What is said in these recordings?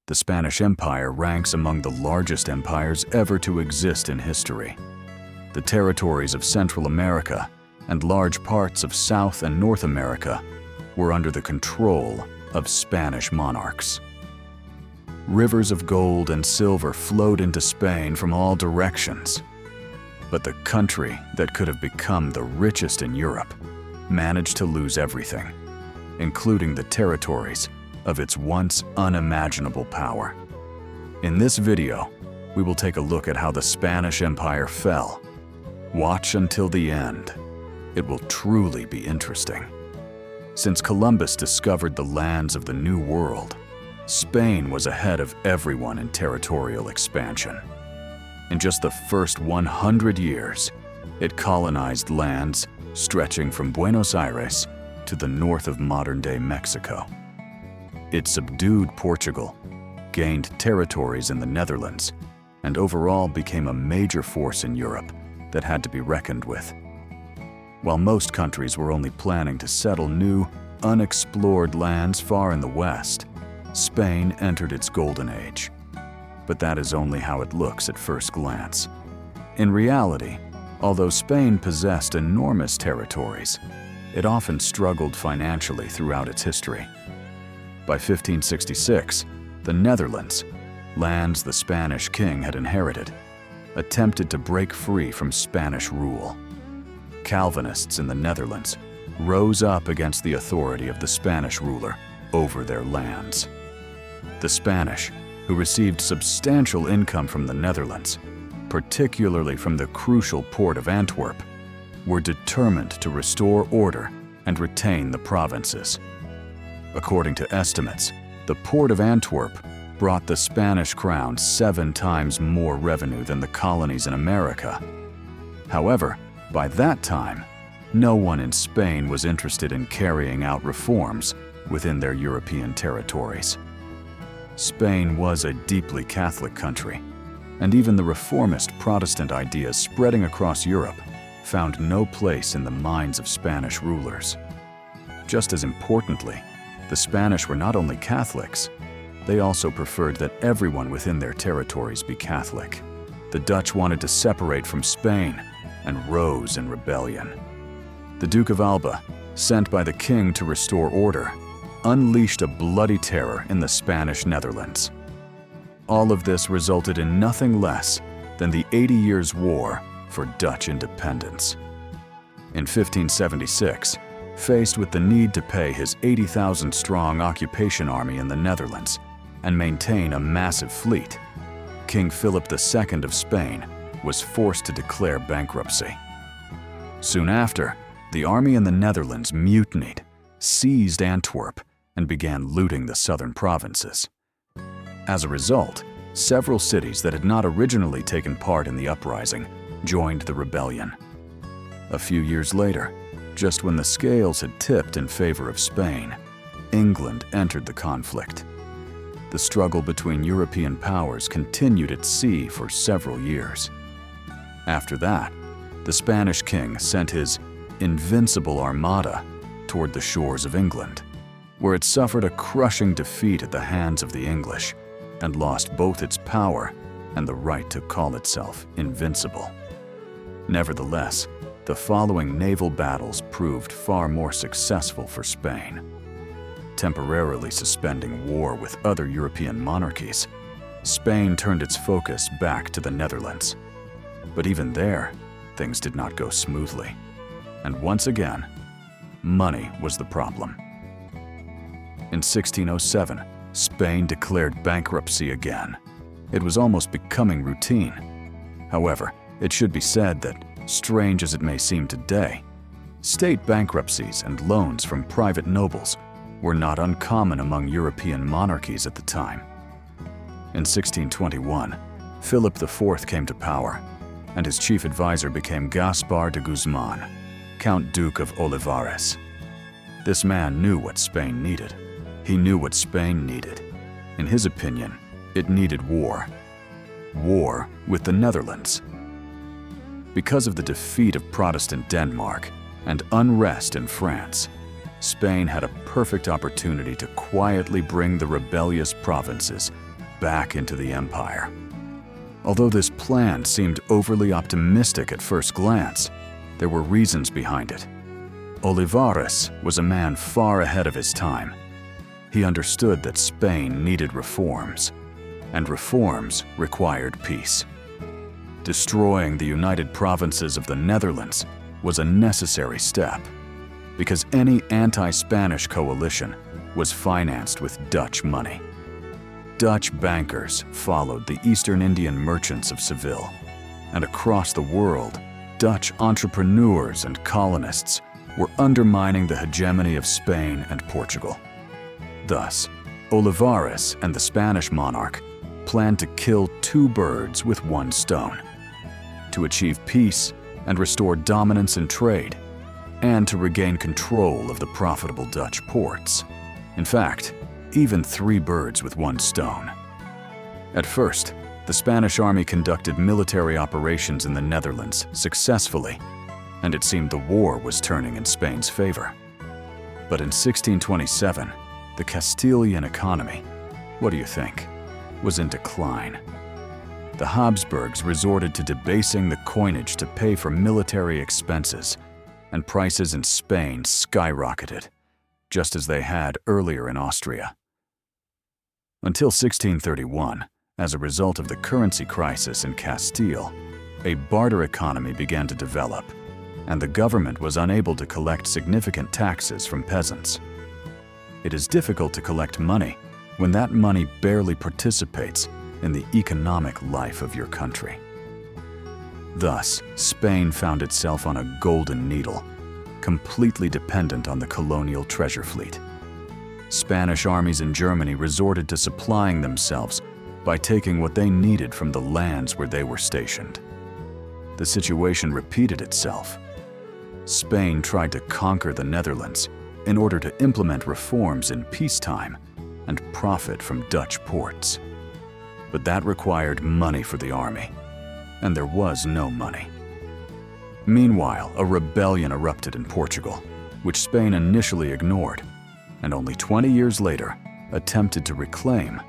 The Spanish Empire ranks among the largest empires ever to exist in history. The territories of Central America and large parts of South and North America were under the control of Spanish monarchs. Rivers of gold and silver flowed into Spain from all directions. But the country that could have become the richest in Europe managed to lose everything, including the territories of its once unimaginable power. In this video, we will take a look at how the Spanish Empire fell. Watch until the end. It will truly be interesting. Since Columbus discovered the lands of the New World, Spain was ahead of everyone in territorial expansion. In just the first 100 years, it colonized lands stretching from Buenos Aires to the north of modern-day Mexico. It subdued Portugal, gained territories in the Netherlands, and overall became a major force in Europe that had to be reckoned with. While most countries were only planning to settle new, unexplored lands far in the west, Spain entered its golden age. But that is only how it looks at first glance. In reality, although Spain possessed enormous territories, it often struggled financially throughout its history. By 1566, the Netherlands, lands the Spanish king had inherited, attempted to break free from Spanish rule. Calvinists in the Netherlands rose up against the authority of the Spanish ruler over their lands. The Spanish, who received substantial income from the Netherlands, particularly from the crucial port of Antwerp, were determined to restore order and retain the provinces. According to estimates, the port of Antwerp brought the Spanish crown 7 times more revenue than the colonies in America. However, by that time, no one in Spain was interested in carrying out reforms within their European territories. Spain was a deeply Catholic country, and even the reformist Protestant ideas spreading across Europe found no place in the minds of Spanish rulers. Just as importantly, the Spanish were not only Catholics, they also preferred that everyone within their territories be Catholic. The Dutch wanted to separate from Spain and rose in rebellion. The Duke of Alba, sent by the king to restore order, unleashed a bloody terror in the Spanish Netherlands. All of this resulted in nothing less than the 80 Years' War for Dutch independence. In 1576, faced with the need to pay his 80,000-strong occupation army in the Netherlands and maintain a massive fleet, King Philip II of Spain was forced to declare bankruptcy. Soon after, the army in the Netherlands mutinied, seized Antwerp, and began looting the southern provinces. As a result, several cities that had not originally taken part in the uprising joined the rebellion. A few years later, just when the scales had tipped in favor of Spain, England entered the conflict. The struggle between European powers continued at sea for several years. After that, the Spanish king sent his invincible armada toward the shores of England, where it suffered a crushing defeat at the hands of the English and lost both its power and the right to call itself invincible. Nevertheless, the following naval battles proved far more successful for Spain. Temporarily suspending war with other European monarchies, Spain turned its focus back to the Netherlands. But even there, things did not go smoothly. And once again, money was the problem. In 1607, Spain declared bankruptcy again. It was almost becoming routine. However, it should be said that, strange as it may seem today, state bankruptcies and loans from private nobles were not uncommon among European monarchies at the time. In 1621, Philip IV came to power, and his chief advisor became Gaspar de Guzman, Count Duke of Olivares. This man knew what Spain needed. He knew what Spain needed. In his opinion, it needed war. War with the Netherlands. Because of the defeat of Protestant Denmark and unrest in France, Spain had a perfect opportunity to quietly bring the rebellious provinces back into the empire. Although this plan seemed overly optimistic at first glance, there were reasons behind it. Olivares was a man far ahead of his time. He understood that Spain needed reforms, and reforms required peace. Destroying the United Provinces of the Netherlands was a necessary step, because any anti-Spanish coalition was financed with Dutch money. Dutch bankers followed the Eastern Indian merchants of Seville, and across the world, Dutch entrepreneurs and colonists were undermining the hegemony of Spain and Portugal. Thus, Olivares and the Spanish monarch planned to kill two birds with one stone: to achieve peace and restore dominance in trade, and to regain control of the profitable Dutch ports. In fact, even three birds with one stone. At first, the Spanish army conducted military operations in the Netherlands successfully, and it seemed the war was turning in Spain's favor. But in 1627, the Castilian economy, what do you think, was in decline. The Habsburgs resorted to debasing the coinage to pay for military expenses, and prices in Spain skyrocketed, just as they had earlier in Austria. Until 1631, as a result of the currency crisis in Castile, a barter economy began to develop, and the government was unable to collect significant taxes from peasants. It is difficult to collect money when that money barely participates in the economic life of your country. Thus, Spain found itself on a golden needle, completely dependent on the colonial treasure fleet. Spanish armies in Germany resorted to supplying themselves by taking what they needed from the lands where they were stationed. The situation repeated itself. Spain tried to conquer the Netherlands in order to implement reforms in peacetime and profit from Dutch ports. But that required money for the army, and there was no money. Meanwhile, a rebellion erupted in Portugal, which Spain initially ignored, and only 20 years later attempted to reclaim,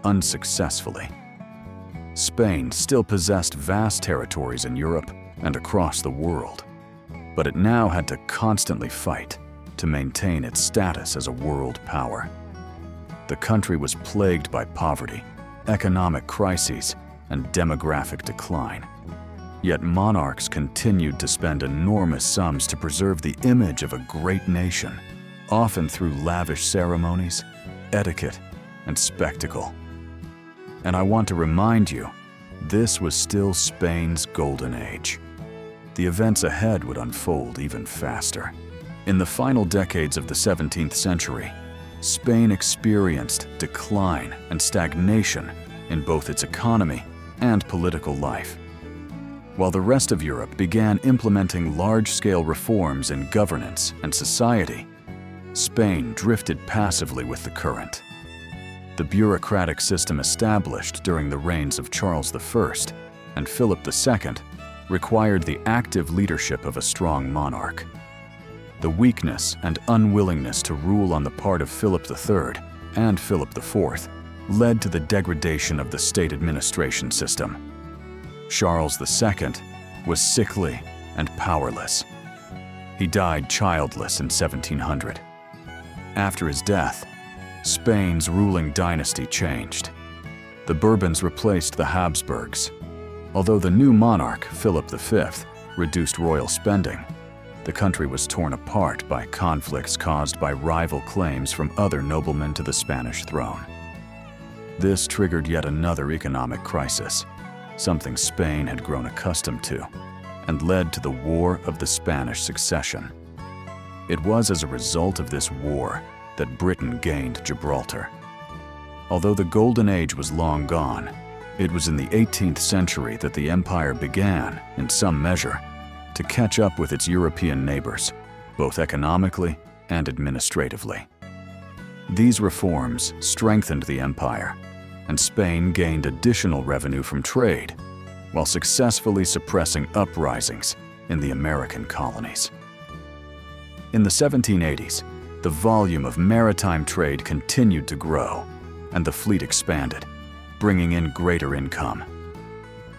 unsuccessfully. Spain still possessed vast territories in Europe and across the world, but it now had to constantly fight to maintain its status as a world power. The country was plagued by poverty, economic crises, and demographic decline. Yet monarchs continued to spend enormous sums to preserve the image of a great nation, often through lavish ceremonies, etiquette, and spectacle. And I want to remind you, this was still Spain's golden age. The events ahead would unfold even faster. In the final decades of the 17th century, Spain experienced decline and stagnation in both its economy and political life. While the rest of Europe began implementing large-scale reforms in governance and society, Spain drifted passively with the current. The bureaucratic system established during the reigns of Charles I and Philip II required the active leadership of a strong monarch. The weakness and unwillingness to rule on the part of Philip III and Philip IV led to the degradation of the state administration system. Charles II was sickly and powerless. He died childless in 1700. After his death, Spain's ruling dynasty changed. The Bourbons replaced the Habsburgs. Although the new monarch, Philip V, reduced royal spending, the country was torn apart by conflicts caused by rival claims from other noblemen to the Spanish throne. This triggered yet another economic crisis, something Spain had grown accustomed to, and led to the War of the Spanish Succession. It was as a result of this war that Britain gained Gibraltar. Although the Golden Age was long gone, it was in the 18th century that the empire began, in some measure, to catch up with its European neighbors, both economically and administratively. These reforms strengthened the empire, and Spain gained additional revenue from trade, while successfully suppressing uprisings in the American colonies. In the 1780s, the volume of maritime trade continued to grow, and the fleet expanded. bringing in greater income.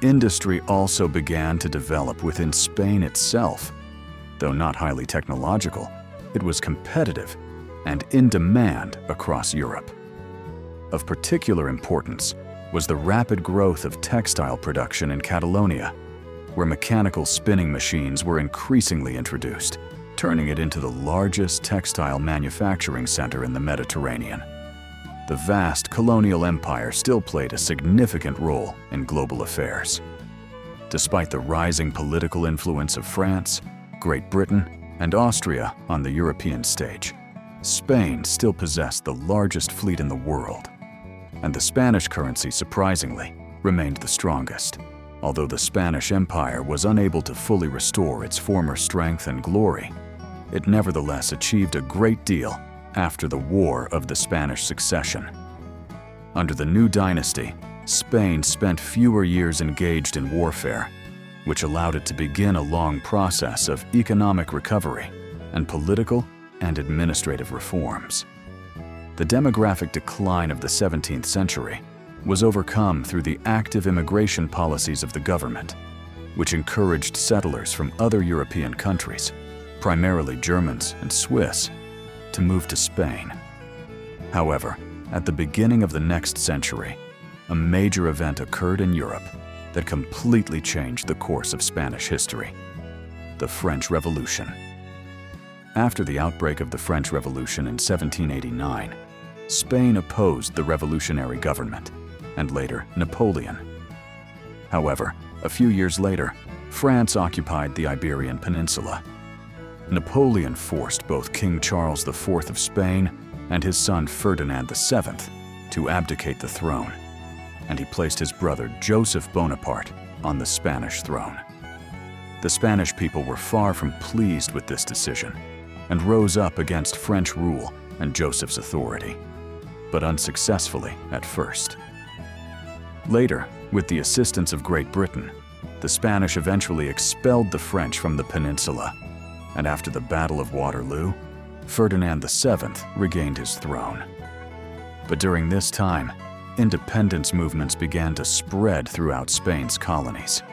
Industry also began to develop within Spain itself. Though not highly technological, it was competitive and in demand across Europe. Of particular importance was the rapid growth of textile production in Catalonia, where mechanical spinning machines were increasingly introduced, turning it into the largest textile manufacturing center in the Mediterranean. The vast colonial empire still played a significant role in global affairs. Despite the rising political influence of France, Great Britain, and Austria on the European stage, Spain still possessed the largest fleet in the world, and the Spanish currency, surprisingly, remained the strongest. Although the Spanish Empire was unable to fully restore its former strength and glory, it nevertheless achieved a great deal after the War of the Spanish Succession. Under the new dynasty, Spain spent fewer years engaged in warfare, which allowed it to begin a long process of economic recovery and political and administrative reforms. The demographic decline of the 17th century was overcome through the active immigration policies of the government, which encouraged settlers from other European countries, primarily Germans and Swiss, to move to Spain. However, at the beginning of the next century, a major event occurred in Europe that completely changed the course of Spanish history: the French Revolution. After the outbreak of the French Revolution in 1789, Spain opposed the revolutionary government, and later Napoleon. However, a few years later, France occupied the Iberian Peninsula. Napoleon forced both King Charles IV of Spain and his son Ferdinand VII to abdicate the throne, and he placed his brother Joseph Bonaparte on the Spanish throne. The Spanish people were far from pleased with this decision and rose up against French rule and Joseph's authority, but unsuccessfully at first. Later, with the assistance of Great Britain, the Spanish eventually expelled the French from the peninsula, and after the Battle of Waterloo, Ferdinand VII regained his throne. But during this time, independence movements began to spread throughout Spain's colonies.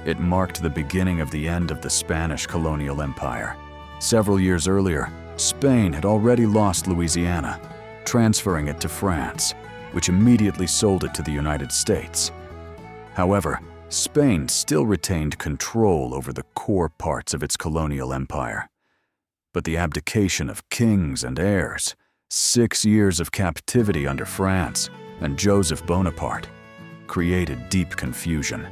It marked the beginning of the end of the Spanish colonial empire. Several years earlier, Spain had already lost Louisiana, transferring it to France, which immediately sold it to the United States. However, Spain still retained control over the core parts of its colonial empire. But the abdication of kings and heirs, 6 years of captivity under France, and Joseph Bonaparte created deep confusion.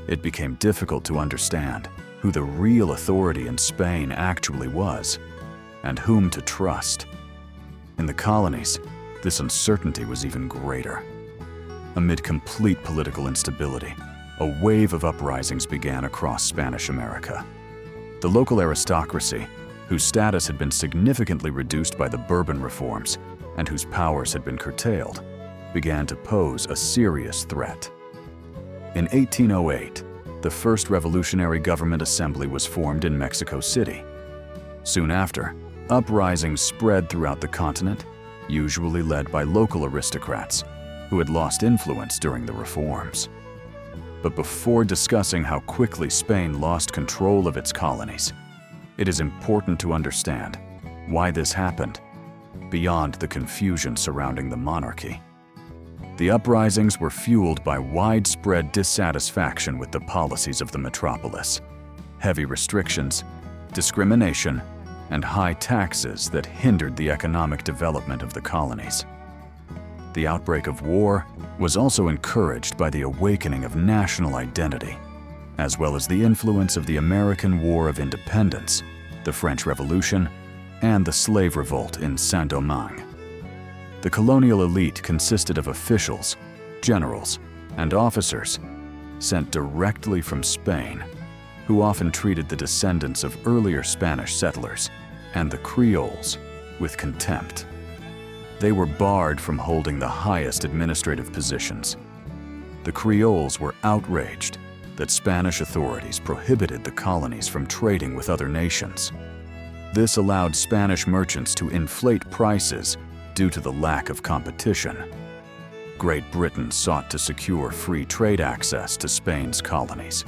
It became difficult to understand who the real authority in Spain actually was, and whom to trust. In the colonies, this uncertainty was even greater. Amid complete political instability, a wave of uprisings began across Spanish America. The local aristocracy, whose status had been significantly reduced by the Bourbon reforms and whose powers had been curtailed, began to pose a serious threat. In 1808, the first revolutionary government assembly was formed in Mexico City. Soon after, uprisings spread throughout the continent, usually led by local aristocrats who had lost influence during the reforms. But before discussing how quickly Spain lost control of its colonies, it is important to understand why this happened, beyond the confusion surrounding the monarchy. The uprisings were fueled by widespread dissatisfaction with the policies of the metropolis, heavy restrictions, discrimination, and high taxes that hindered the economic development of the colonies. The outbreak of war was also encouraged by the awakening of national identity, as well as the influence of the American War of Independence, the French Revolution, and the Slave Revolt in Saint-Domingue. The colonial elite consisted of officials, generals, and officers sent directly from Spain, who often treated the descendants of earlier Spanish settlers and the Creoles with contempt. They were barred from holding the highest administrative positions. The Creoles were outraged that Spanish authorities prohibited the colonies from trading with other nations. This allowed Spanish merchants to inflate prices due to the lack of competition. Great Britain sought to secure free trade access to Spain's colonies,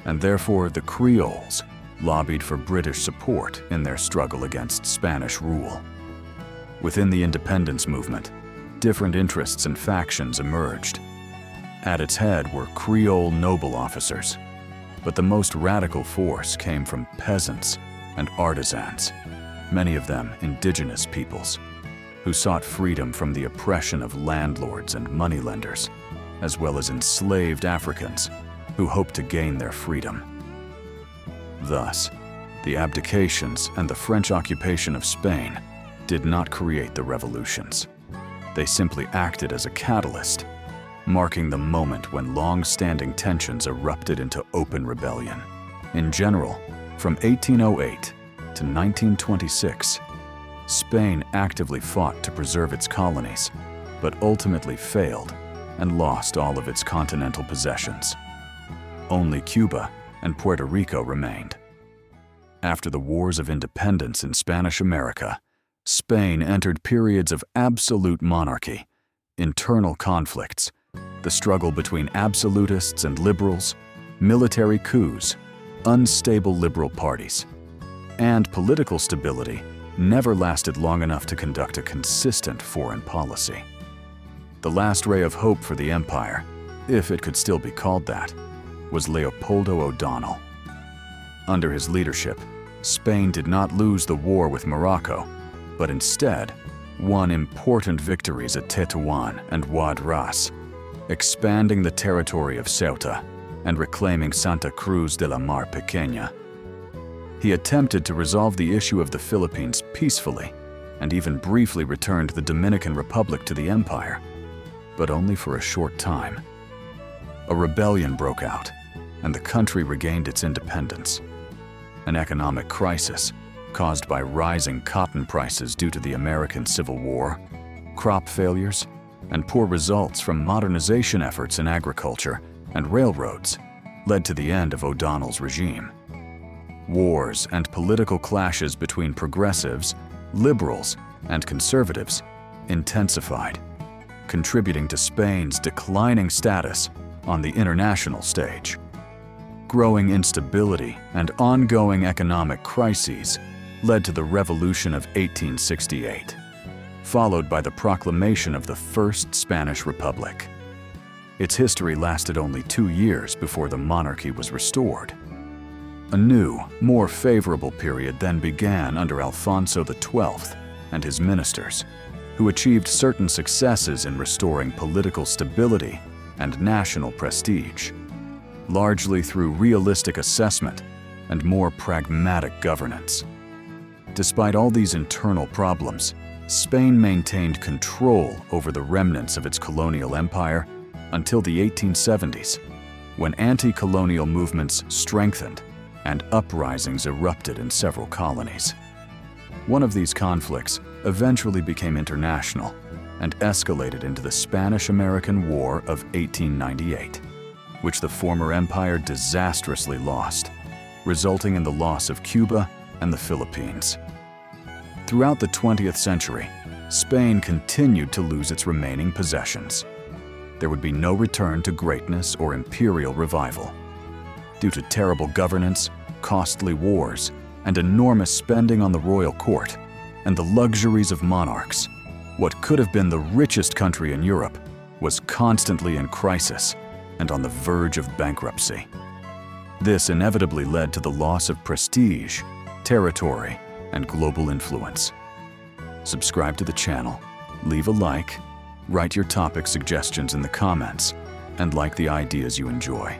and therefore the Creoles lobbied for British support in their struggle against Spanish rule. Within the independence movement, different interests and factions emerged. At its head were Creole noble officers, but the most radical force came from peasants and artisans, many of them indigenous peoples, who sought freedom from the oppression of landlords and moneylenders, as well as enslaved Africans who hoped to gain their freedom. Thus, the abdications and the French occupation of Spain did not create the revolutions. They simply acted as a catalyst, marking the moment when long-standing tensions erupted into open rebellion. In general, from 1808 to 1926, Spain actively fought to preserve its colonies, but ultimately failed and lost all of its continental possessions. Only Cuba and Puerto Rico remained. After the wars of independence in Spanish America, Spain entered periods of absolute monarchy, internal conflicts, the struggle between absolutists and liberals, military coups, unstable liberal parties, and political stability never lasted long enough to conduct a consistent foreign policy. The last ray of hope for the empire, if it could still be called that, was Leopoldo O'Donnell. Under his leadership, Spain did not lose the war with Morocco, but instead won important victories at Tetuan and Wad Ras, expanding the territory of Ceuta and reclaiming Santa Cruz de la Mar Pequeña. He attempted to resolve the issue of the Philippines peacefully and even briefly returned the Dominican Republic to the empire, but only for a short time. A rebellion broke out, and the country regained its independence. An economic crisis, caused by rising cotton prices due to the American Civil War, crop failures, and poor results from modernization efforts in agriculture and railroads, led to the end of O'Donnell's regime. Wars and political clashes between progressives, liberals, and conservatives intensified, contributing to Spain's declining status on the international stage. Growing instability and ongoing economic crises led to the Revolution of 1868, followed by the proclamation of the First Spanish Republic. Its history lasted only 2 years before the monarchy was restored. A new, more favorable period then began under Alfonso XII and his ministers, who achieved certain successes in restoring political stability and national prestige, largely through realistic assessment and more pragmatic governance. Despite all these internal problems, Spain maintained control over the remnants of its colonial empire until the 1870s, when anti-colonial movements strengthened and uprisings erupted in several colonies. One of these conflicts eventually became international and escalated into the Spanish-American War of 1898, which the former empire disastrously lost, resulting in the loss of Cuba and the Philippines. Throughout the 20th century, Spain continued to lose its remaining possessions. There would be no return to greatness or imperial revival. Due to terrible governance, costly wars, and enormous spending on the royal court, and the luxuries of monarchs, what could have been the richest country in Europe was constantly in crisis and on the verge of bankruptcy. This inevitably led to the loss of prestige, territory, and global influence. Subscribe to the channel, leave a like, write your topic suggestions in the comments, and like the ideas you enjoy.